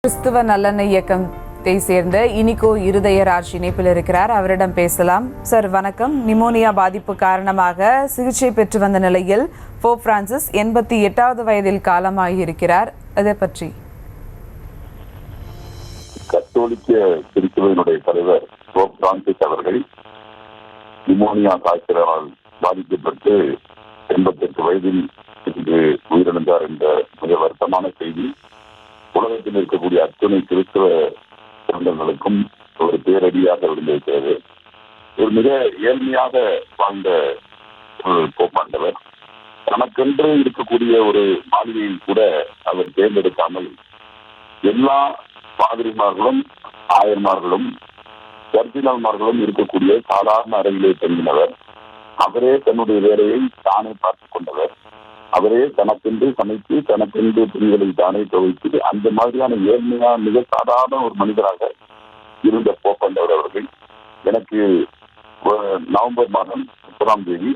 கிறிஸ்துவ நல்லெண்ணெய் இயக்கத்தை சேர்ந்த இனிகோ இருதயராஜ் இணைப்பில் இருக்கிறார். அவரிடம் பேசலாம். சார் வணக்கம். நிமோனியா பாதிப்பு காரணமாக சிகிச்சை பெற்று வந்த நிலையில் போப் பிரான்சிஸ் 88வது வயதில் காலமாகியிருக்கிறார். அதை பற்றி கத்தோலிக்க திருச்சபையினுடைய தலைவர் போப் பிரான்சிஸ் அவர்கள் நிமோனியா காய்ச்சலால் பாதிக்கப்பட்டு 88 வயதில் இன்று உயிரிழந்தார் என்ற மிக வருத்தமான செய்தி உலகத்தில் இருக்கக்கூடிய அத்தனை கிறிஸ்தவ சொந்தங்களுக்கும் ஒரு பேரடியாக விழுந்திருக்கிறது. ஒரு மிக ஏழ்மையாக வாழ்ந்த ஒரு போப்பாண்டவர் தனக்கென்று இருக்கக்கூடிய ஒரு மாளிகையை கூட அவர் தேர்ந்தெடுக்காமல் எல்லா பாதிரிமார்களும் ஆயர்மார்களும் கர்தினால்மார்களும் இருக்கக்கூடிய சாதாரண அறையிலே தங்கினவர். அவரே தன்னுடைய வேலையை தானே பார்த்துக் கொண்டவர். அவரே தனக்கென்று சமைத்து தனக்கென்று துணிகளை தானே துவைத்து அந்த மாதிரியான ஏழ்மையா மிக சாதாரண ஒரு மனிதராக இருந்த போப்பாண்டவர் அவர்கள் எனக்கு நவம்பர் மாதம் 30ஆம் தேதி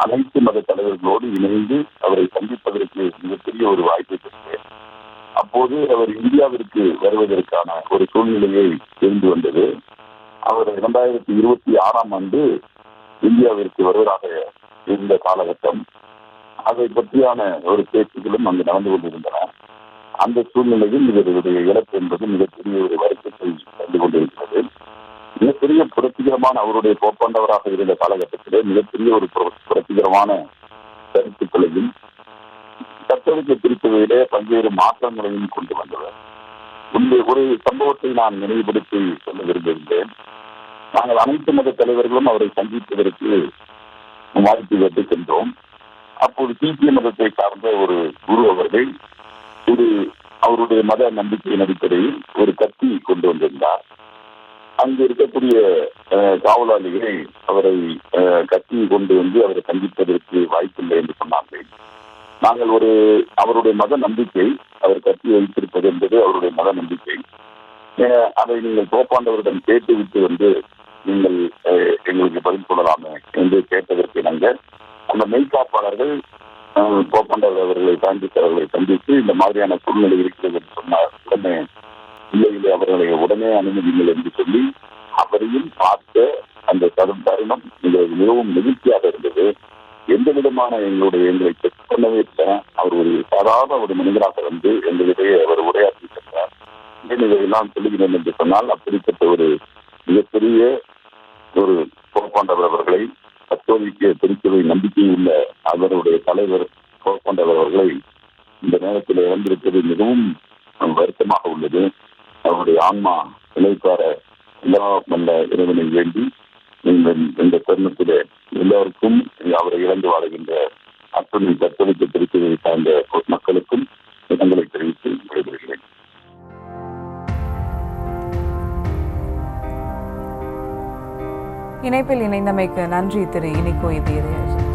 அனைத்து மத தலைவர்களோடு இணைந்து அவரை சந்திப்பதற்கு மிகப்பெரிய ஒரு வாய்ப்பை பெற்றேன். அப்போது அவர் இந்தியாவிற்கு வருவதற்கான ஒரு சூழ்நிலையை தெரிந்து வந்தது. அவர் 2026ஆம் ஆண்டு இந்தியாவிற்கு வருவதாக இருந்த காலகட்டம். அதை பற்றியான ஒரு பேச்சுகளும் அங்கு நடந்து கொண்டிருந்தன. அந்த சூழ்நிலையில் இவருடைய இழப்பு என்பது மிகப்பெரிய ஒரு வருத்தத்தை தந்து கொண்டிருக்கிறது. மிகப்பெரிய புரட்சிகரமான அவருடைய போப்பாண்டவராக இருந்த காலகட்டத்திலே மிகப்பெரிய ஒரு புரட்சிகரமான கருத்துக்களையும் கத்தோலிக்க திருச்சபையிலே பல்வேறு மாற்றங்களையும் கொண்டு வந்தவர். ஒரு சம்பவத்தை நான் நினைவுபடுத்தி சொல்ல விரும்புகின்றேன். நாங்கள் அனைத்து மத தலைவர்களும் அவரை சந்திப்பதற்கு வாய்ப்பு பெற்று சென்றோம். அப்போது சீக்கிய மதத்தை சார்ந்த ஒரு குரு அவர்கள் அவருடைய மத நம்பிக்கையின் அடிப்படையில் ஒரு கத்தி கொண்டு வந்திருந்தார். அங்கு இருக்கக்கூடிய காவலாளிகள் அவரை கத்தி கொண்டு வந்து அவரை சந்திப்பதற்கு வாய்ப்பில்லை என்று சொன்னார்கள். நாங்கள் அவருடைய மத நம்பிக்கை, அவர் கத்தி வைத்திருப்பது என்பது அவருடைய மத நம்பிக்கை. அதை நீங்கள் போப்பாண்டவரிடம் கேட்டுவிட்டு வந்து நீங்கள் எங்களுக்கு பதில் சொல்லலாமே என்று கேட்டதற்கு நாங்கள் அந்த மெய்காப்பாளர்கள் போப்பாண்டவர் அவர்களை சந்தித்து இந்த மாதிரியான சூழ்நிலை இருக்கிறது என்று சொன்னார். உடனே இல்லை அவர்களை உடனே அனுமதிங்கள் என்று சொல்லி அவரையும் பார்த்த அந்த தருணம் மிகவும் மகிழ்ச்சியாக இருந்தது. எந்த விதமான எங்களை செக் பண்ணவே இல்லை. அவர் ஒரு சாதாரண ஒரு மனிதராக வந்து எங்களிடையே அவர் உரையாற்றி சென்றார். இதையெல்லாம் சொல்லுகிறேன் என்று சொன்னால் அப்படிப்பட்ட ஒரு மிகப்பெரிய ஒரு போப்பாண்டவர் அவர்களை கத்தோலிக்க திருச்சபை நம்பிக்கை உள்ள அவருடைய தலைவர் போப்பாண்டவர் அவர்களை இந்த நேரத்தில் இழந்திருப்பது மிகவும் வருத்தமாக உள்ளது. அவருடைய ஆன்மா இணைப்பார எல்லாம் நல்ல இறைவனை வேண்டி இந்த தருணத்திலே எல்லோருக்கும் அவரை இழந்து வாழுகின்ற அத்தனை கத்தோலிக்க திருச்சபை சார்ந்த மக்களுக்கும் இடங்களை தெரிவித்து விடைபெறுகிறேன். இணைப்பில் இணைந்தமைக்கு நன்றி திரு இனிகோ இருதயராஜ்.